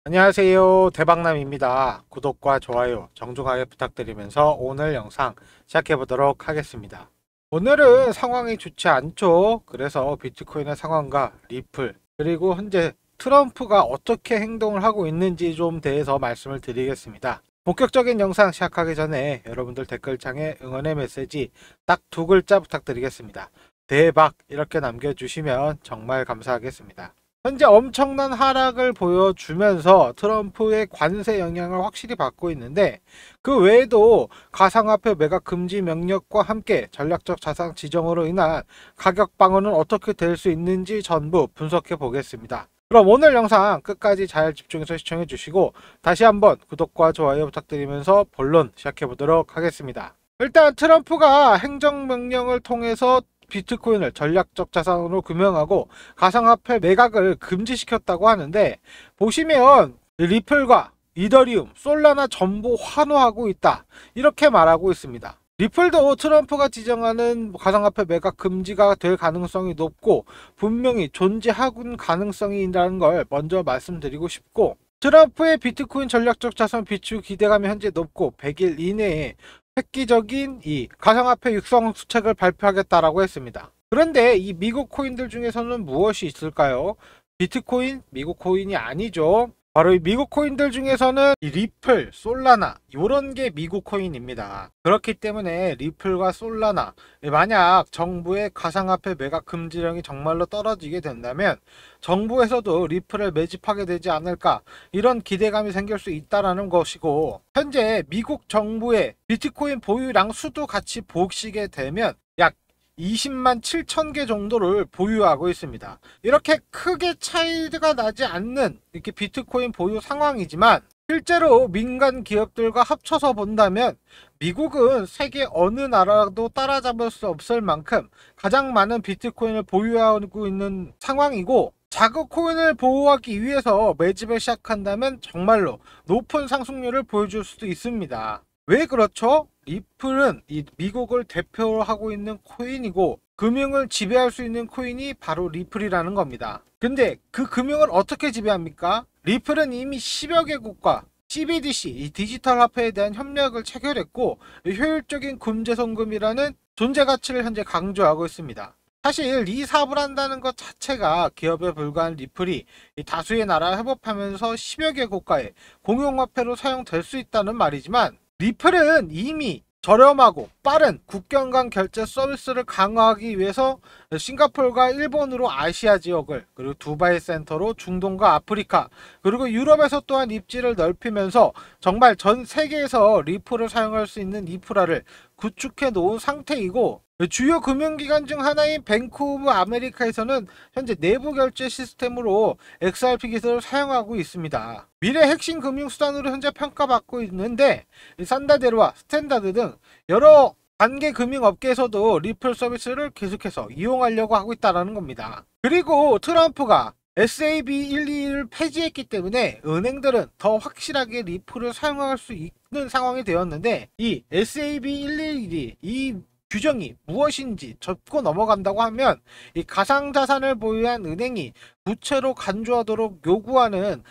안녕하세요. 대박남입니다. 구독과 좋아요 정중하게 부탁드리면서 오늘 영상 시작해 보도록 하겠습니다. 오늘은 상황이 좋지 않죠. 그래서 비트코인의 상황과 리플 그리고 현재 트럼프가 어떻게 행동을 하고 있는지 좀 대해서 말씀을 드리겠습니다. 본격적인 영상 시작하기 전에 여러분들 댓글창에 응원의 메시지 딱 두 글자 부탁드리겠습니다. 대박 이렇게 남겨주시면 정말 감사하겠습니다. 현재 엄청난 하락을 보여주면서 트럼프의 관세 영향을 확실히 받고 있는데, 그 외에도 가상화폐 매각 금지 명령과 함께 전략적 자산 지정으로 인한 가격 방어는 어떻게 될 수 있는지 전부 분석해 보겠습니다. 그럼 오늘 영상 끝까지 잘 집중해서 시청해 주시고 다시 한번 구독과 좋아요 부탁드리면서 본론 시작해 보도록 하겠습니다. 일단 트럼프가 행정명령을 통해서 비트코인을 전략적 자산으로 규명하고 가상화폐 매각을 금지시켰다고 하는데, 보시면 리플과 이더리움, 솔라나 전부 환호하고 있다 이렇게 말하고 있습니다. 리플도 트럼프가 지정하는 가상화폐 매각 금지가 될 가능성이 높고 분명히 존재하는 가능성이 있다는 걸 먼저 말씀드리고 싶고, 트럼프의 비트코인 전략적 자산 비축 기대감이 현재 높고 100일 이내에 획기적인 이 가상화폐 육성 수책을 발표하겠다라고 했습니다. 그런데 이 미국 코인들 중에서는 무엇이 있을까요? 비트코인, 미국 코인이 아니죠. 바로 이 미국 코인들 중에서는 이 리플, 솔라나 이런 게 미국 코인입니다. 그렇기 때문에 리플과 솔라나, 만약 정부의 가상화폐 매각 금지령이 정말로 떨어지게 된다면 정부에서도 리플을 매집하게 되지 않을까, 이런 기대감이 생길 수 있다라는 것이고, 현재 미국 정부의 비트코인 보유량 수도 같이 보시게 되면 약 20만 7천 개 정도를 보유하고 있습니다. 이렇게 크게 차이가 나지 않는 이렇게 비트코인 보유 상황이지만, 실제로 민간 기업들과 합쳐서 본다면 미국은 세계 어느 나라도 따라잡을 수 없을 만큼 가장 많은 비트코인을 보유하고 있는 상황이고, 자국 코인을 보호하기 위해서 매집을 시작한다면 정말로 높은 상승률을 보여줄 수도 있습니다. 왜 그렇죠? 리플은 이 미국을 대표하고 있는 코인이고 금융을 지배할 수 있는 코인이 바로 리플이라는 겁니다. 근데 그 금융을 어떻게 지배합니까? 리플은 이미 10여 개국과 CBDC, 이 디지털 화폐에 대한 협력을 체결했고 효율적인 금제송금이라는 존재 가치를 현재 강조하고 있습니다. 사실 이 사업을 한다는 것 자체가 기업에 불과한 리플이 다수의 나라와 협업하면서 10여 개 국가의 공용화폐로 사용될 수 있다는 말이지만, 리플은 이미 저렴하고 빠른 국경 간 결제 서비스를 강화하기 위해서 싱가포르가 일본으로 아시아 지역을, 그리고 두바이 센터로 중동과 아프리카, 그리고 유럽에서 또한 입지를 넓히면서 정말 전 세계에서 리플을 사용할 수 있는 인프라를 구축해 놓은 상태이고, 주요 금융기관 중 하나인 뱅크 오브 아메리카에서는 현재 내부 결제 시스템으로 XRP 기술을 사용하고 있습니다. 미래 핵심 금융수단으로 현재 평가받고 있는데, 산다데르와 스탠다드 등 여러 관계 금융업계에서도 리플 서비스를 계속해서 이용하려고 하고 있다는 겁니다. 그리고 트럼프가 SAB121을 폐지했기 때문에 은행들은 더 확실하게 리플을 사용할 수 있는 상황이 되었는데, 이 SAB121이 이 규정이 무엇인지 짚고 넘어간다고 하면, 이 가상자산을 보유한 은행이 부채로 간주하도록 요구하는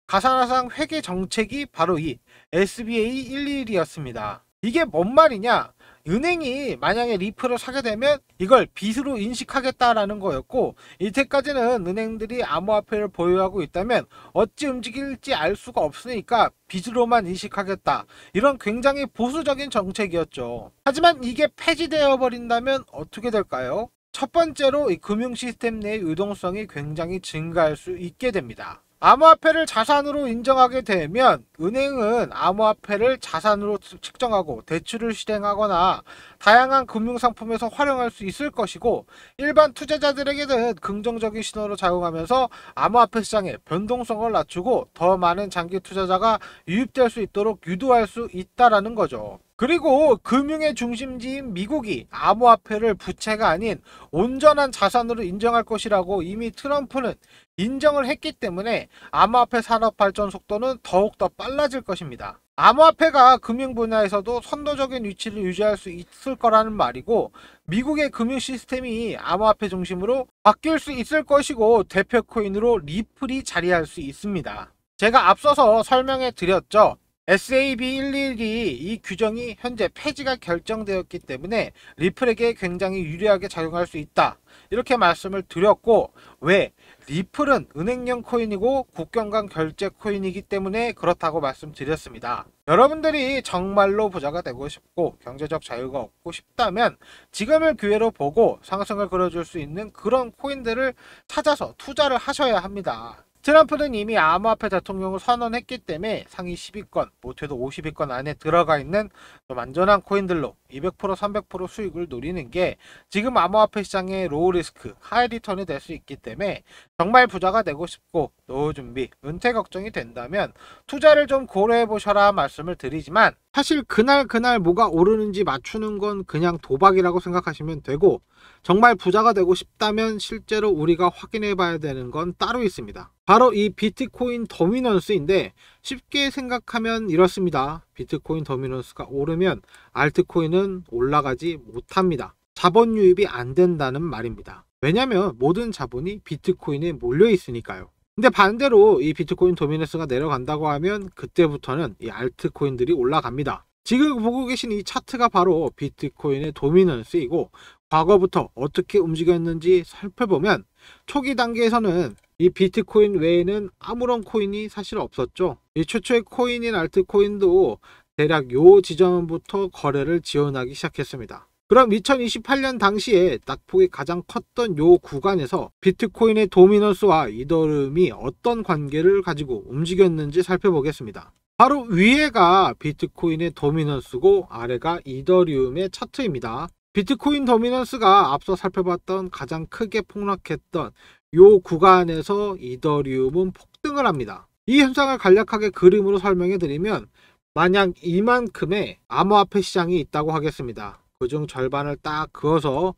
가상화상 회계 정책이 바로 이 SBA 121이었습니다. 이게 뭔 말이냐? 은행이 만약에 리플을 사게 되면 이걸 빚으로 인식하겠다라는 거였고, 이때까지는 은행들이 암호화폐를 보유하고 있다면 어찌 움직일지 알 수가 없으니까 빚으로만 인식하겠다, 이런 굉장히 보수적인 정책이었죠. 하지만 이게 폐지되어 버린다면 어떻게 될까요? 첫 번째로 이 금융 시스템 내의 유동성이 굉장히 증가할 수 있게 됩니다. 암호화폐를 자산으로 인정하게 되면 은행은 암호화폐를 자산으로 측정하고 대출을 실행하거나 다양한 금융상품에서 활용할 수 있을 것이고, 일반 투자자들에게는 긍정적인 신호로 작용하면서 암호화폐 시장의 변동성을 낮추고 더 많은 장기 투자자가 유입될 수 있도록 유도할 수 있다라는 거죠. 그리고 금융의 중심지인 미국이 암호화폐를 부채가 아닌 온전한 자산으로 인정할 것이라고 이미 트럼프는 인정을 했기 때문에 암호화폐 산업 발전 속도는 더욱더 빨라질 것입니다. 암호화폐가 금융 분야에서도 선도적인 위치를 유지할 수 있을 거라는 말이고, 미국의 금융 시스템이 암호화폐 중심으로 바뀔 수 있을 것이고 대표 코인으로 리플이 자리할 수 있습니다. 제가 앞서서 설명해 드렸죠. SAB111이 이 규정이 현재 폐지가 결정되었기 때문에 리플에게 굉장히 유리하게 작용할 수 있다. 이렇게 말씀을 드렸고, 왜? 리플은 은행형 코인이고 국경 간 결제 코인이기 때문에 그렇다고 말씀드렸습니다. 여러분들이 정말로 부자가 되고 싶고 경제적 자유가 얻고 싶다면 지금을 기회로 보고 상승을 그려줄 수 있는 그런 코인들을 찾아서 투자를 하셔야 합니다. 트럼프는 이미 암호화폐 대통령을 선언했기 때문에 상위 10위권, 못해도 50위권 안에 들어가 있는 좀 안전한 코인들로 200%, 300% 수익을 노리는 게 지금 암호화폐 시장의 로우 리스크, 하이 리턴이 될 수 있기 때문에 정말 부자가 되고 싶고 노후 준비, 은퇴 걱정이 된다면 투자를 좀 고려해 보셔라 말씀을 드리지만, 사실 그날 뭐가 오르는지 맞추는 건 그냥 도박이라고 생각하시면 되고, 정말 부자가 되고 싶다면 실제로 우리가 확인해 봐야 되는 건 따로 있습니다. 바로 이 비트코인 도미넌스인데, 쉽게 생각하면 이렇습니다. 비트코인 도미넌스가 오르면 알트코인은 올라가지 못합니다. 자본 유입이 안 된다는 말입니다. 왜냐면 모든 자본이 비트코인에 몰려 있으니까요. 근데 반대로 이 비트코인 도미넌스가 내려간다고 하면 그때부터는 이 알트코인들이 올라갑니다. 지금 보고 계신 이 차트가 바로 비트코인의 도미넌스이고, 과거부터 어떻게 움직였는지 살펴보면 초기 단계에서는 이 비트코인 외에는 아무런 코인이 사실 없었죠. 이 최초의 코인인 알트코인도 대략 요 지점부터 거래를 지원하기 시작했습니다. 그럼 2028년 당시에 낙폭이 가장 컸던 요 구간에서 비트코인의 도미넌스와 이더리움이 어떤 관계를 가지고 움직였는지 살펴보겠습니다. 바로 위에가 비트코인의 도미넌스고 아래가 이더리움의 차트입니다. 비트코인 도미넌스가 앞서 살펴봤던 가장 크게 폭락했던 요 구간에서 이더리움은 폭등을 합니다. 이 현상을 간략하게 그림으로 설명해 드리면, 만약 이만큼의 암호화폐 시장이 있다고 하겠습니다. 그중 절반을 딱 그어서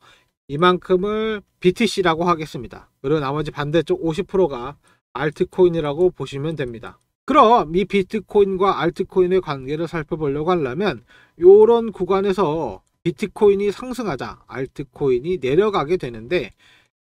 이만큼을 BTC라고 하겠습니다. 그리고 나머지 반대쪽 50%가 알트코인이라고 보시면 됩니다. 그럼 이 비트코인과 알트코인의 관계를 살펴보려고 하려면 이런 구간에서 비트코인이 상승하자 알트코인이 내려가게 되는데,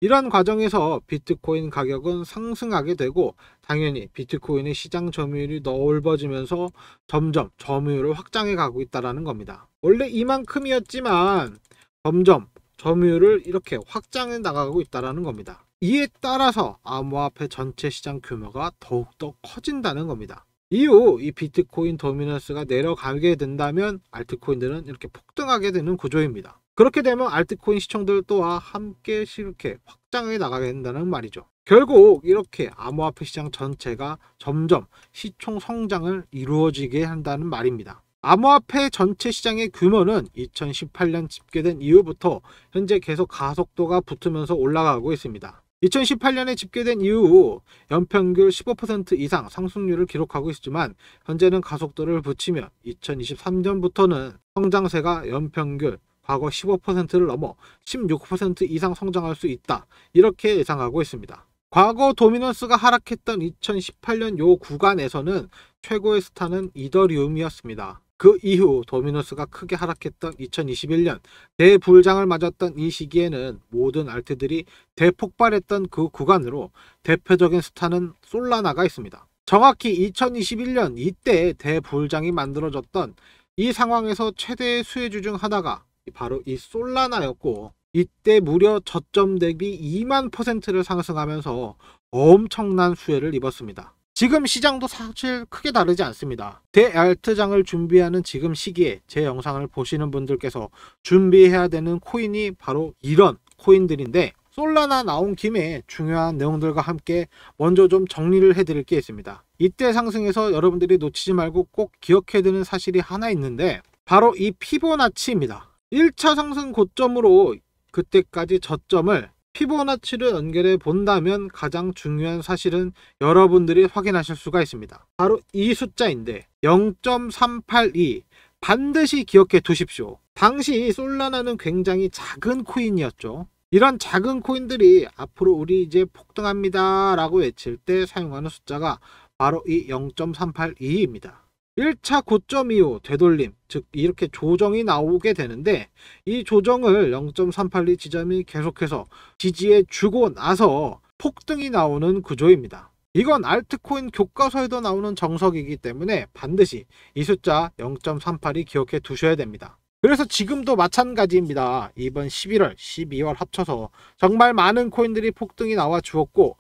이런 과정에서 비트코인 가격은 상승하게 되고 당연히 비트코인의 시장 점유율이 넓어지면서 점점 점유율을 확장해 가고 있다는 겁니다. 원래 이만큼이었지만 점점 점유율을 이렇게 확장해 나가고 있다는 겁니다. 이에 따라서 암호화폐 전체 시장 규모가 더욱더 커진다는 겁니다. 이후 이 비트코인 도미넌스가 내려가게 된다면 알트코인들은 이렇게 폭등하게 되는 구조입니다. 그렇게 되면 알트코인 시총들 또한 함께 이렇게 확장해 나가게 된다는 말이죠. 결국 이렇게 암호화폐 시장 전체가 점점 시총 성장을 이루어지게 한다는 말입니다. 암호화폐 전체 시장의 규모는 2018년 집계된 이후부터 현재 계속 가속도가 붙으면서 올라가고 있습니다. 2018년에 집계된 이후 연평균 15% 이상 상승률을 기록하고 있지만 현재는 가속도를 붙이며 2023년부터는 성장세가 연평균 과거 15%를 넘어 16% 이상 성장할 수 있다, 이렇게 예상하고 있습니다. 과거 도미넌스가 하락했던 2018년 요 구간에서는 최고의 스타는 이더리움이었습니다. 그 이후 도미넌스가 크게 하락했던 2021년 대불장을 맞았던 이 시기에는 모든 알트들이 대폭발했던 그 구간으로 대표적인 스타는 솔라나가 있습니다. 정확히 2021년 이때 대불장이 만들어졌던 이 상황에서 최대의 수혜주 중 하나가 바로 이 솔라나였고, 이때 무려 저점 대비 2만%를 상승하면서 엄청난 수혜를 입었습니다. 지금 시장도 사실 크게 다르지 않습니다. 대알트장을 준비하는 지금 시기에 제 영상을 보시는 분들께서 준비해야 되는 코인이 바로 이런 코인들인데, 솔라나 나온 김에 중요한 내용들과 함께 먼저 좀 정리를 해드릴 게 있습니다. 이때 상승에서 여러분들이 놓치지 말고 꼭 기억해야 되는 사실이 하나 있는데, 바로 이 피보나치입니다. 1차 상승 고점으로 그때까지 저점을 피보나치를 연결해 본다면 가장 중요한 사실은 여러분들이 확인하실 수가 있습니다. 바로 이 숫자인데 0.382, 반드시 기억해 두십시오. 당시 솔라나는 굉장히 작은 코인이었죠. 이런 작은 코인들이 앞으로 우리 이제 폭등합니다 라고 외칠 때 사용하는 숫자가 바로 이 0.382입니다. 1차 고점 이후 되돌림, 즉 이렇게 조정이 나오게 되는데, 이 조정을 0.382 지점이 계속해서 지지해 주고 나서 폭등이 나오는 구조입니다. 이건 알트코인 교과서에도 나오는 정석이기 때문에 반드시 이 숫자 0.38이 기억해 두셔야 됩니다. 그래서 지금도 마찬가지입니다. 이번 11월, 12월 합쳐서 정말 많은 코인들이 폭등이 나와 주었고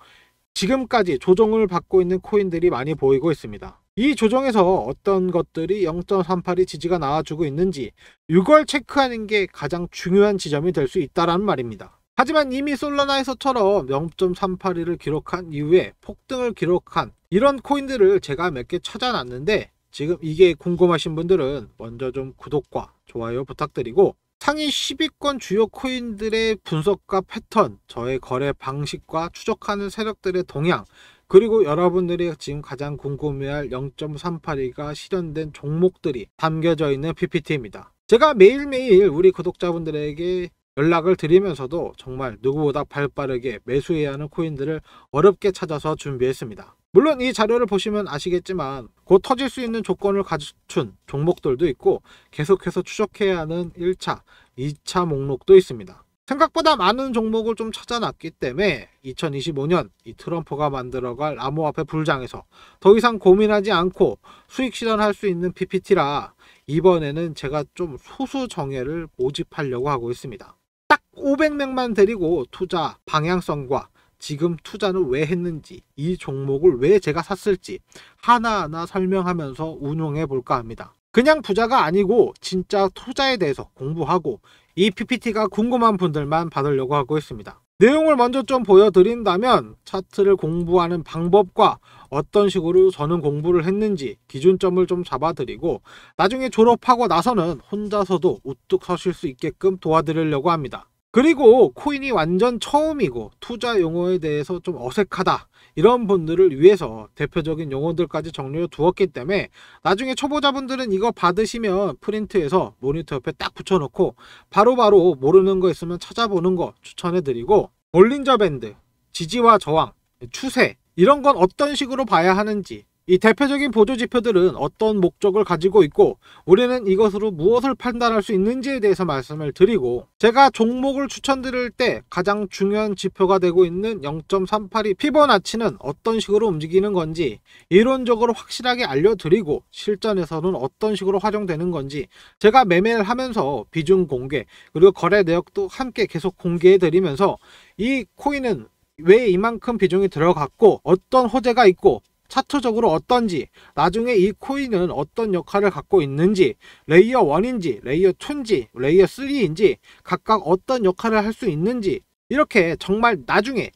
지금까지 조정을 받고 있는 코인들이 많이 보이고 있습니다. 이 조정에서 어떤 것들이 0.38이 지지가 나와주고 있는지 이걸 체크하는 게 가장 중요한 지점이 될 수 있다는 말입니다. 하지만 이미 솔라나에서처럼 0.38을 기록한 이후에 폭등을 기록한 이런 코인들을 제가 몇 개 찾아놨는데 지금 이게 궁금하신 분들은 먼저 좀 구독과 좋아요 부탁드리고 상위 10위권 주요 코인들의 분석과 패턴, 저의 거래 방식과 추적하는 세력들의 동향, 그리고 여러분들이 지금 가장 궁금해할 0.38가 실현된 종목들이 담겨져 있는 PPT입니다. 제가 매일매일 우리 구독자분들에게 연락을 드리면서도 정말 누구보다 발빠르게 매수해야 하는 코인들을 어렵게 찾아서 준비했습니다. 물론 이 자료를 보시면 아시겠지만 곧 터질 수 있는 조건을 갖춘 종목들도 있고 계속해서 추적해야 하는 1차, 2차 목록도 있습니다. 생각보다 많은 종목을 좀 찾아놨기 때문에 2025년 이 트럼프가 만들어갈 암호화폐 불장에서 더 이상 고민하지 않고 수익 실현할 수 있는 PPT라 이번에는 제가 좀 소수 정예를 모집하려고 하고 있습니다. 딱 500명만 데리고 투자 방향성과 지금 투자는 왜 했는지, 이 종목을 왜 제가 샀을지 하나하나 설명하면서 운용해 볼까 합니다. 그냥 부자가 아니고 진짜 투자에 대해서 공부하고 이 PPT가 궁금한 분들만 받으려고 하고 있습니다. 내용을 먼저 좀 보여드린다면 차트를 공부하는 방법과 어떤 식으로 저는 공부를 했는지 기준점을 좀 잡아드리고 나중에 졸업하고 나서는 혼자서도 우뚝 서실 수 있게끔 도와드리려고 합니다. 그리고 코인이 완전 처음이고 투자 용어에 대해서 좀 어색하다 이런 분들을 위해서 대표적인 용어들까지 정리해 두었기 때문에 나중에 초보자분들은 이거 받으시면 프린트해서 모니터 옆에 딱 붙여놓고 바로바로 모르는 거 있으면 찾아보는 거 추천해 드리고 볼린저 밴드, 지지와 저항, 추세 이런 건 어떤 식으로 봐야 하는지 이 대표적인 보조 지표들은 어떤 목적을 가지고 있고 우리는 이것으로 무엇을 판단할 수 있는지에 대해서 말씀을 드리고 제가 종목을 추천드릴 때 가장 중요한 지표가 되고 있는 0.38이 피보나치는 어떤 식으로 움직이는 건지 이론적으로 확실하게 알려드리고 실전에서는 어떤 식으로 활용되는 건지 제가 매매를 하면서 비중 공개 그리고 거래 내역도 함께 계속 공개해 드리면서 이 코인은 왜 이만큼 비중이 들어갔고 어떤 호재가 있고 차트적으로 어떤지 나중에 이 코인은 어떤 역할을 갖고 있는지 레이어 1인지 레이어 2인지 레이어 3인지 각각 어떤 역할을 할 수 있는지 이렇게 정말 나중에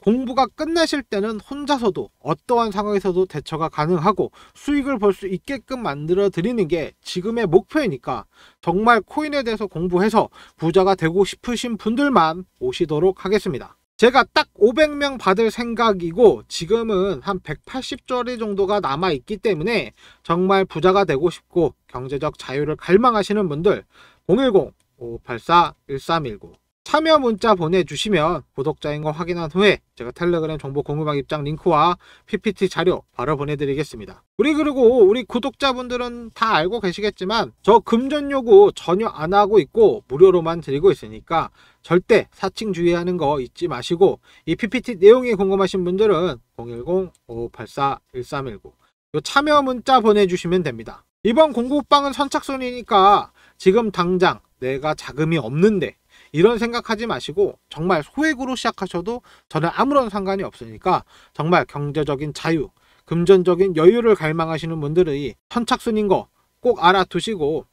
공부가 끝나실 때는 혼자서도 어떠한 상황에서도 대처가 가능하고 수익을 벌 수 있게끔 만들어 드리는 게 지금의 목표이니까 정말 코인에 대해서 공부해서 부자가 되고 싶으신 분들만 오시도록 하겠습니다. 제가 딱 500명 받을 생각이고 지금은 한 180조리 정도가 남아있기 때문에 정말 부자가 되고 싶고 경제적 자유를 갈망하시는 분들 010-5584-1319 참여 문자 보내주시면 구독자인 거 확인한 후에 제가 텔레그램 정보 공유방 입장 링크와 PPT 자료 바로 보내드리겠습니다. 그리고 우리 구독자분들은 다 알고 계시겠지만 저 금전 요구 전혀 안 하고 있고 무료로만 드리고 있으니까 절대 사칭 주의하는 거 잊지 마시고 이 PPT 내용이 궁금하신 분들은 010-5584-1319 요 참여 문자 보내주시면 됩니다. 이번 공부방은 선착순이니까 지금 당장 내가 자금이 없는데 이런 생각하지 마시고 정말 소액으로 시작하셔도 저는 아무런 상관이 없으니까 정말 경제적인 자유, 금전적인 여유를 갈망하시는 분들이 선착순인 거 꼭 알아두시고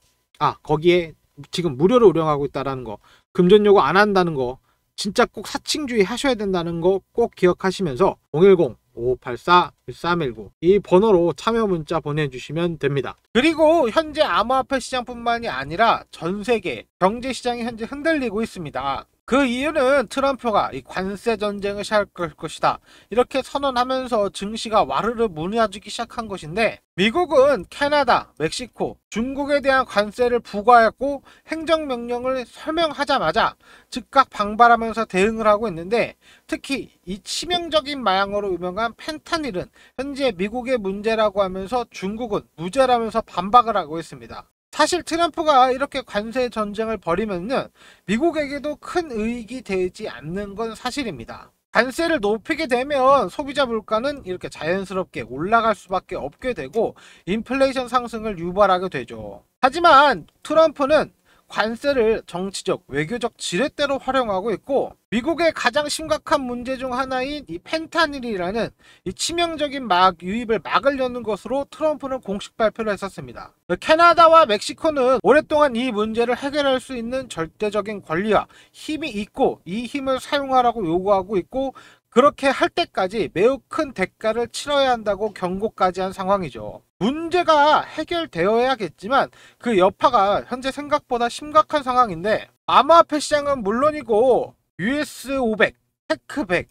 거기에 지금 무료로 운영하고 있다는 거 금전 요구 안 한다는 거 진짜 꼭 사칭주의 하셔야 된다는 거 꼭 기억하시면서 010-5584-1319 이 번호로 참여 문자 보내주시면 됩니다. 그리고 현재 암호화폐 시장뿐만이 아니라 전 세계 경제 시장이 현재 흔들리고 있습니다. 그 이유는 트럼프가 이 관세 전쟁을 시작할 것이다 이렇게 선언하면서 증시가 와르르 무너지기 시작한 것인데 미국은 캐나다, 멕시코, 중국에 대한 관세를 부과했고 행정명령을 설명하자마자 즉각 방발하면서 대응을 하고 있는데 특히 이 치명적인 마약으로 유명한 펜타닐은 현재 미국의 문제라고 하면서 중국은 무죄라면서 반박을 하고 있습니다. 사실 트럼프가 이렇게 관세 전쟁을 벌이면은 미국에게도 큰 이익이 되지 않는 건 사실입니다. 관세를 높이게 되면 소비자 물가는 이렇게 자연스럽게 올라갈 수밖에 없게 되고 인플레이션 상승을 유발하게 되죠. 하지만 트럼프는 관세를 정치적, 외교적 지렛대로 활용하고 있고 미국의 가장 심각한 문제 중 하나인 이 펜타닐이라는 이 치명적인 유입을 막으려는 것으로 트럼프는 공식 발표를 했었습니다. 캐나다와 멕시코는 오랫동안 이 문제를 해결할 수 있는 절대적인 권리와 힘이 있고 이 힘을 사용하라고 요구하고 있고 그렇게 할 때까지 매우 큰 대가를 치러야 한다고 경고까지 한 상황이죠. 문제가 해결되어야겠지만 그 여파가 현재 생각보다 심각한 상황인데 암호화폐 시장은 물론이고 US500, 테크100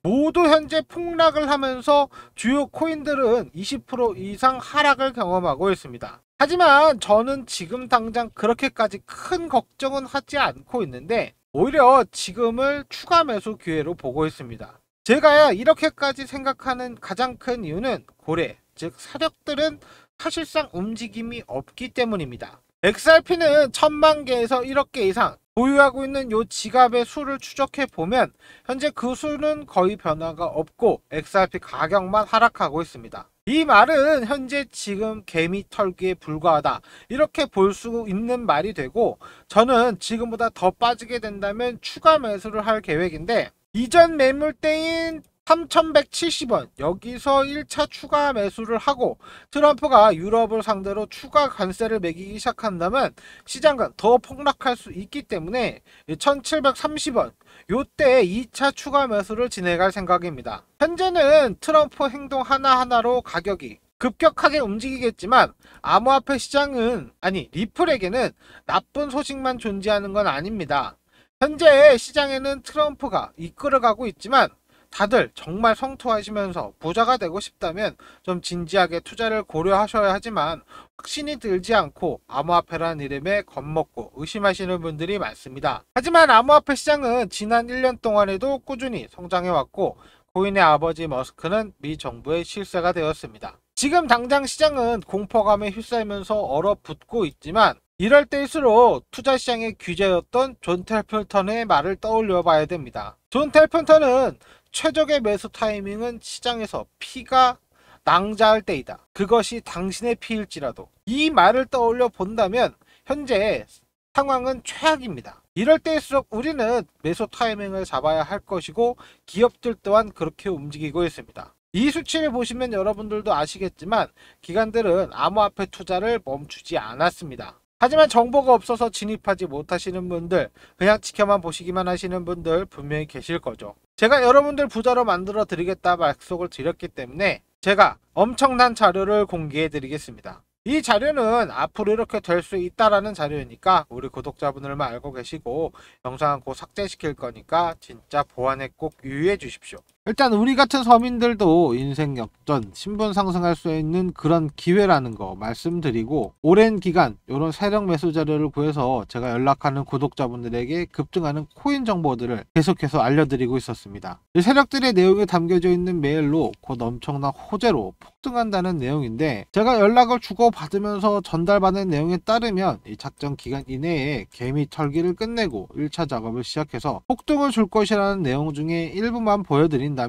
모두 현재 폭락을 하면서 주요 코인들은 20% 이상 하락을 경험하고 있습니다. 하지만 저는 지금 당장 그렇게까지 큰 걱정은 하지 않고 있는데 오히려 지금을 추가 매수 기회로 보고 있습니다. 제가 이렇게까지 생각하는 가장 큰 이유는 고래, 즉 세력들은 사실상 움직임이 없기 때문입니다. XRP는 1000만 개에서 1억 개 이상 보유하고 있는 이 지갑의 수를 추적해 보면 현재 그 수는 거의 변화가 없고 XRP 가격만 하락하고 있습니다. 이 말은 현재 지금 개미 털기에 불과하다 이렇게 볼 수 있는 말이 되고 저는 지금보다 더 빠지게 된다면 추가 매수를 할 계획인데 이전 매물대인 3170원 여기서 1차 추가 매수를 하고 트럼프가 유럽을 상대로 추가 관세를 매기기 시작한다면 시장은 더 폭락할 수 있기 때문에 1730원 요때 2차 추가 매수를 진행할 생각입니다. 현재는 트럼프 행동 하나하나로 가격이 급격하게 움직이겠지만 암호화폐 시장은 리플에게는 나쁜 소식만 존재하는 건 아닙니다. 현재 시장에는 트럼프가 이끌어가고 있지만 다들 정말 성투하시면서 부자가 되고 싶다면 좀 진지하게 투자를 고려하셔야 하지만 확신이 들지 않고 암호화폐라는 이름에 겁먹고 의심하시는 분들이 많습니다. 하지만 암호화폐 시장은 지난 1년 동안에도 꾸준히 성장해왔고 코인의 아버지 머스크는 미 정부의 실세가 되었습니다. 지금 당장 시장은 공포감에 휩싸이면서 얼어붙고 있지만 이럴 때일수록 투자시장의 규제였던 존 텔플턴의 말을 떠올려 봐야 됩니다. 존 텔플턴은 최적의 매수 타이밍은 시장에서 피가 낭자할 때이다. 그것이 당신의 피일지라도. 이 말을 떠올려 본다면 현재 상황은 최악입니다. 이럴 때일수록 우리는 매수 타이밍을 잡아야 할 것이고 기업들 또한 그렇게 움직이고 있습니다. 이 수치를 보시면 여러분들도 아시겠지만 기관들은 암호화폐 투자를 멈추지 않았습니다. 하지만 정보가 없어서 진입하지 못하시는 분들, 그냥 지켜만 보시기만 하시는 분들 분명히 계실 거죠. 제가 여러분들 부자로 만들어 드리겠다 약속을 드렸기 때문에 제가 엄청난 자료를 공개해 드리겠습니다. 이 자료는 앞으로 이렇게 될 수 있다라는 자료이니까 우리 구독자분들만 알고 계시고 영상은 곧 삭제시킬 거니까 진짜 보안에 꼭 유의해 주십시오. 일단 우리 같은 서민들도 인생 역전, 신분 상승할 수 있는 그런 기회라는 거 말씀드리고 오랜 기간 이런 세력 매수 자료를 구해서 제가 연락하는 구독자분들에게 급등하는 코인 정보들을 계속해서 알려드리고 있었습니다. 이 세력들의 내용이 담겨져 있는 메일로 곧 엄청난 호재로 폭등한다는 내용인데 제가 연락을 주고받으면서 전달받은 내용에 따르면 이 작전 기간 이내에 개미 털기를 끝내고 1차 작업을 시작해서 폭등을 줄 것이라는 내용 중에 일부만 보여드린다면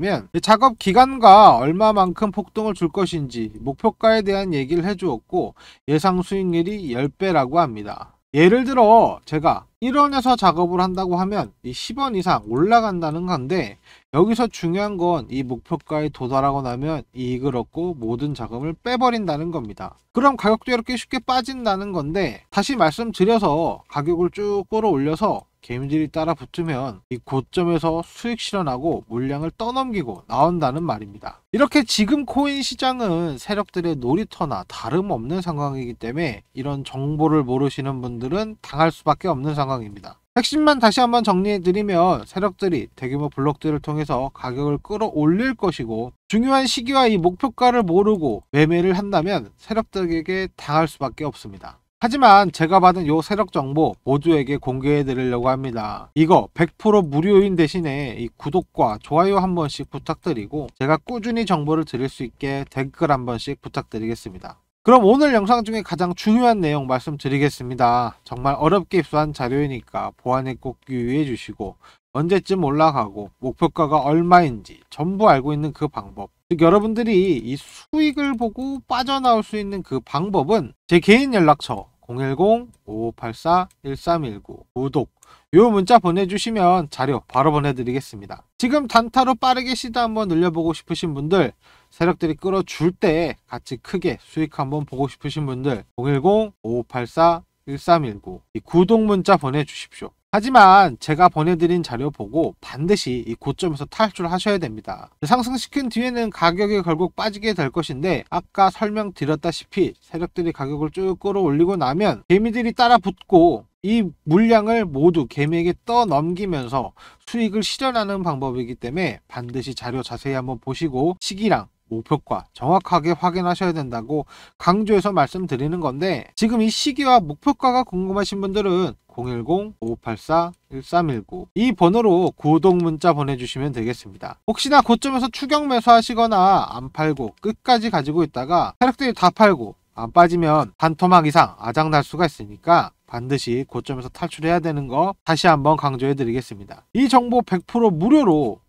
작업 기간과 얼마만큼 폭등을 줄 것인지 목표가에 대한 얘기를 해주었고 예상 수익률이 10배라고 합니다. 예를 들어 제가 1원에서 작업을 한다고 하면 이 10원 이상 올라간다는 건데 여기서 중요한 건 이 목표가에 도달하고 나면 이익을 얻고 모든 자금을 빼버린다는 겁니다. 그럼 가격도 이렇게 쉽게 빠진다는 건데 다시 말씀드려서 가격을 쭉 끌어올려서 개미들이 따라 붙으면 이 고점에서 수익 실현하고 물량을 떠넘기고 나온다는 말입니다. 이렇게 지금 코인 시장은 세력들의 놀이터나 다름없는 상황이기 때문에 이런 정보를 모르시는 분들은 당할 수밖에 없는 상황입니다. 핵심만 다시 한번 정리해드리면 세력들이 대규모 블록들을 통해서 가격을 끌어올릴 것이고 중요한 시기와 이 목표가를 모르고 매매를 한다면 세력들에게 당할 수밖에 없습니다. 하지만 제가 받은 요 세력 정보 모두에게 공개해 드리려고 합니다. 이거 100% 무료인 대신에 이 구독과 좋아요 한 번씩 부탁드리고 제가 꾸준히 정보를 드릴 수 있게 댓글 한 번씩 부탁드리겠습니다. 그럼 오늘 영상 중에 가장 중요한 내용 말씀드리겠습니다. 정말 어렵게 입수한 자료이니까 보안에 꼭 유의해 주시고 언제쯤 올라가고 목표가가 얼마인지 전부 알고 있는 그 방법, 즉 여러분들이 이 수익을 보고 빠져나올 수 있는 그 방법은 제 개인 연락처 010-5584-1319 구독 요 문자 보내주시면 자료 바로 보내드리겠습니다. 지금 단타로 빠르게 시드 한번 늘려보고 싶으신 분들, 세력들이 끌어줄 때 같이 크게 수익 한번 보고 싶으신 분들 010-5584-1319 이 구독 문자 보내주십시오. 하지만 제가 보내드린 자료 보고 반드시 이 고점에서 탈출하셔야 됩니다. 상승시킨 뒤에는 가격이 결국 빠지게 될 것인데, 아까 설명드렸다시피 세력들이 가격을 쭉 끌어올리고 나면 개미들이 따라 붙고 이 물량을 모두 개미에게 떠넘기면서 수익을 실현하는 방법이기 때문에 반드시 자료 자세히 한번 보시고 시기랑 목표가 정확하게 확인하셔야 된다고 강조해서 말씀드리는 건데, 지금 이 시기와 목표가가 궁금하신 분들은 010-5584-1319 이 번호로 구독 문자 보내주시면 되겠습니다. 혹시나 고점에서 추격 매수하시거나 안 팔고 끝까지 가지고 있다가 세력들이 다 팔고 안 빠지면 반토막 이상 아작날 수가 있으니까 반드시 고점에서 탈출해야 되는 거 다시 한번 강조해 드리겠습니다. 이 정보 100% 무료로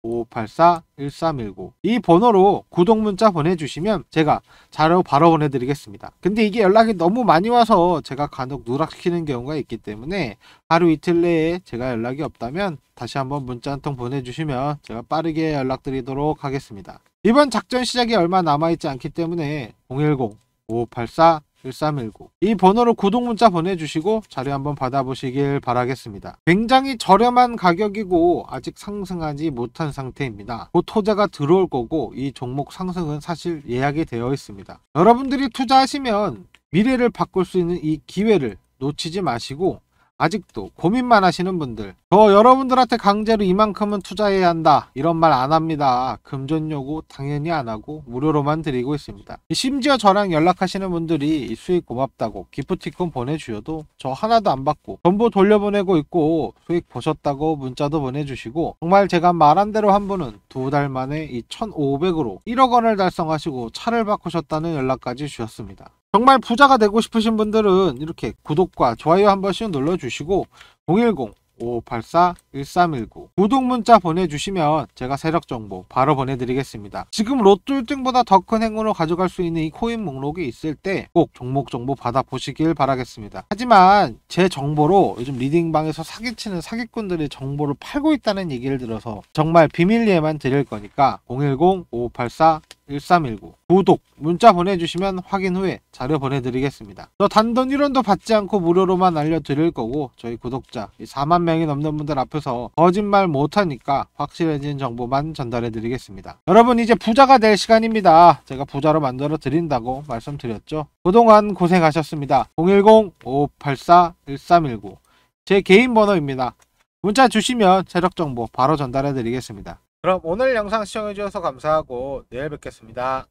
010-5584-1319 이 번호로 구독 문자 보내주시면 제가 자료 바로 보내드리겠습니다. 근데 이게 연락이 너무 많이 와서 제가 간혹 누락시키는 경우가 있기 때문에 하루 이틀 내에 제가 연락이 없다면 다시 한번 문자 한 통 보내주시면 제가 빠르게 연락드리도록 하겠습니다. 이번 작전 시작이 얼마 남아있지 않기 때문에 010-5584-1319 이 번호로 구독 문자 보내주시고 자료 한번 받아보시길 바라겠습니다. 굉장히 저렴한 가격이고 아직 상승하지 못한 상태입니다. 곧 호재가 들어올 거고 이 종목 상승은 사실 예약이 되어 있습니다. 여러분들이 투자하시면 미래를 바꿀 수 있는 이 기회를 놓치지 마시고, 아직도 고민만 하시는 분들, 저 여러분들한테 강제로 이만큼은 투자해야 한다 이런 말 안 합니다. 금전 요구 당연히 안 하고 무료로만 드리고 있습니다. 심지어 저랑 연락하시는 분들이 수익 고맙다고 기프티콘 보내주셔도 저 하나도 안 받고 전부 돌려보내고 있고, 수익 보셨다고 문자도 보내주시고, 정말 제가 말한 대로 한 분은 2달 만에 이 1500으로 1억 원을 달성하시고 차를 바꾸셨다는 연락까지 주셨습니다. 정말 부자가 되고 싶으신 분들은 이렇게 구독과 좋아요 한 번씩 눌러주시고 010-5584-1319 구독 문자 보내주시면 제가 세력 정보 바로 보내드리겠습니다. 지금 로또 1등보다 더 큰 행운을 가져갈 수 있는 이 코인 목록이 있을 때 꼭 종목 정보 받아보시길 바라겠습니다. 하지만 제 정보로 요즘 리딩방에서 사기치는 사기꾼들이 정보를 팔고 있다는 얘기를 들어서 정말 비밀리에만 드릴 거니까 010-5584-1319 구독 문자 보내주시면 확인 후에 자료 보내드리겠습니다. 저 단돈 1원도 받지 않고 무료로만 알려드릴 거고, 저희 구독자 4만 명이 넘는 분들 앞에서 거짓말 못하니까 확실해진 정보만 전달해드리겠습니다. 여러분, 이제 부자가 될 시간입니다. 제가 부자로 만들어 드린다고 말씀드렸죠. 그동안 고생하셨습니다. 010-5584-1319 제 개인 번호입니다. 문자 주시면 세력 정보 바로 전달해드리겠습니다. 그럼 오늘 영상 시청해주셔서 감사하고 내일 뵙겠습니다.